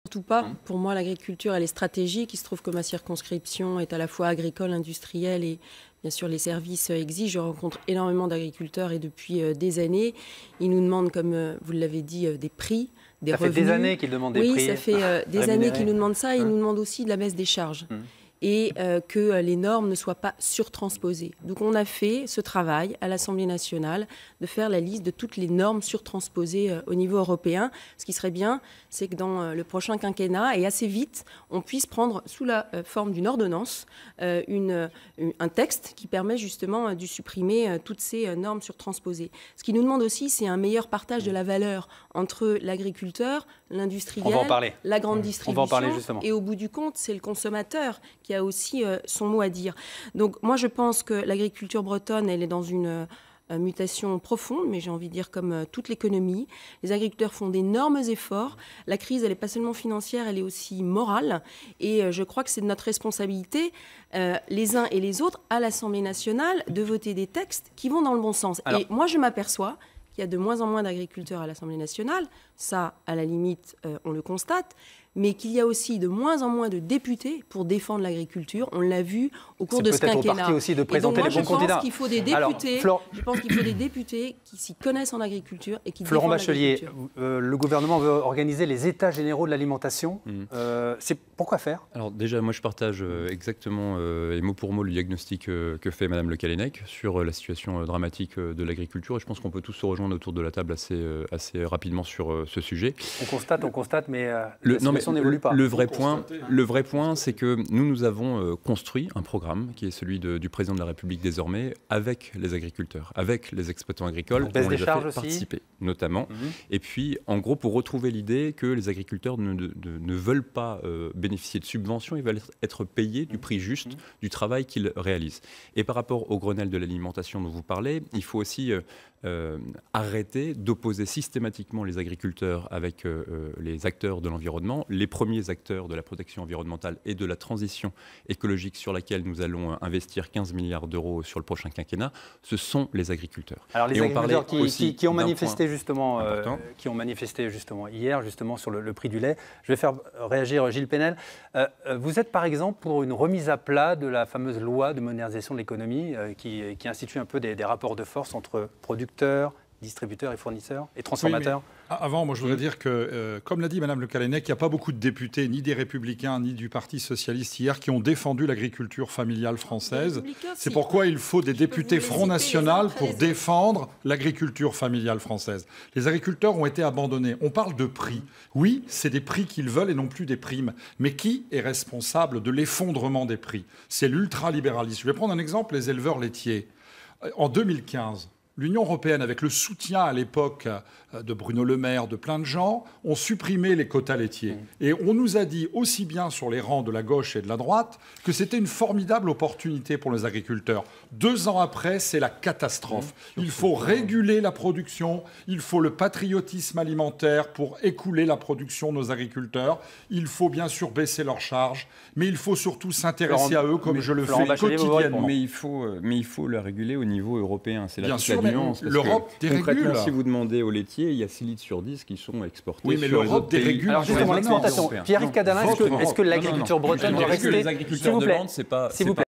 Surtout pas. Pour moi, l'agriculture, elle est stratégique. Il se trouve que ma circonscription est à la fois agricole, industrielle et bien sûr les services exigent. Je rencontre énormément d'agriculteurs et depuis des années, ils nous demandent, comme vous l'avez dit, des prix, des revenus. Ça fait des années qu'ils demandent des prix. Oui, ça fait des années qu'ils nous demandent ça et ils nous demandent aussi de la baisse des charges. Et que les normes ne soient pas surtransposées. Donc on a fait ce travail à l'Assemblée nationale de faire la liste de toutes les normes surtransposées au niveau européen. Ce qui serait bien, c'est que dans le prochain quinquennat, et assez vite, on puisse prendre sous la forme d'une ordonnance un texte qui permet justement de supprimer toutes ces normes surtransposées. Ce qui nous demande aussi, c'est un meilleur partage de la valeur entre l'agriculteur, l'industriel, la grande distribution. On va en parler justement. Et au bout du compte, c'est le consommateur qui a aussi son mot à dire. Donc moi, je pense que l'agriculture bretonne, elle est dans une mutation profonde, mais j'ai envie de dire comme toute l'économie. Les agriculteurs font d'énormes efforts. La crise, elle n'est pas seulement financière, elle est aussi morale. Et je crois que c'est de notre responsabilité, les uns et les autres, à l'Assemblée nationale, de voter des textes qui vont dans le bon sens. Alors, et moi, je m'aperçois qu'il y a de moins en moins d'agriculteurs à l'Assemblée nationale. Ça, à la limite, on le constate. Mais qu'il y a aussi de moins en moins de députés pour défendre l'agriculture. On l'a vu au cours de ce quinquennat. C'est peut-être au parti aussi de présenter les bons candidats. Je pense qu'il faut des députés. Je pense qu'il faut des députés qui s'y connaissent en agriculture et qui Florent défendent Bachelier, l'agriculture. le gouvernement veut organiser les états généraux de l'alimentation. C'est pourquoi faire? Alors déjà, moi je partage exactement et mot pour mot le diagnostic que fait Madame Le Callennec sur la situation dramatique de l'agriculture. Et je pense qu'on peut tous se rejoindre autour de la table assez rapidement sur ce sujet. On constate, mais la situation n'évolue pas. Le vrai point, c'est que nous avons construit un programme qui est celui du président de la République désormais avec les agriculteurs, avec les exploitants agricoles. On baisse des charges aussi, participer, notamment. Et puis, en gros, pour retrouver l'idée que les agriculteurs ne veulent pas bénéficier de subventions, ils veulent être payés du prix juste du travail qu'ils réalisent. Et par rapport au Grenelle de l'alimentation dont vous parlez, il faut aussi arrêter d'opposer systématiquement les agriculteurs avec les acteurs de l'environnement. Les premiers acteurs de la protection environnementale et de la transition écologique sur laquelle nous allons investir 15 milliards d'euros sur le prochain quinquennat, ce sont les agriculteurs. Alors les agriculteurs qui ont manifesté justement, hier sur le prix du lait. Je vais faire réagir Gilles Pénel. Vous êtes par exemple pour une remise à plat de la fameuse loi de modernisation de l'économie qui institue un peu des rapports de force entre producteurs, distributeurs et fournisseurs et transformateurs. Oui, avant, moi je voudrais dire que, comme l'a dit Mme Le Callennec, il n'y a pas beaucoup de députés, ni des Républicains, ni du Parti Socialiste hier, qui ont défendu l'agriculture familiale française. C'est pourquoi il faut des députés Front National pour défendre l'agriculture familiale française. Les agriculteurs ont été abandonnés. On parle de prix. Oui, c'est des prix qu'ils veulent et non plus des primes. Mais qui est responsable de l'effondrement des prix? C'est l'ultralibéralisme. Je vais prendre un exemple, les éleveurs laitiers. En 2015, l'Union européenne, avec le soutien à l'époque de Bruno Le Maire, de plein de gens, ont supprimé les quotas laitiers. Et on nous a dit, aussi bien sur les rangs de la gauche et de la droite, que c'était une formidable opportunité pour les agriculteurs. 2 ans après, c'est la catastrophe. Il faut réguler la production, il faut le patriotisme alimentaire pour écouler la production de nos agriculteurs. Il faut bien sûr baisser leurs charges, mais il faut surtout s'intéresser à eux comme je le fais quotidiennement. Mais il faut la réguler au niveau européen. C'est là toute la nuance. L'Europe dérégule. Si vous demandez aux laitiers, il y a 6 litres sur 10 qui sont exportés. Oui, mais l'Europe dérégule. Alors justement, l'exportation. Pierre-Yves Cadalin, est-ce que l'agriculture bretonne doit rester... Les agriculteurs de Lande, c'est pas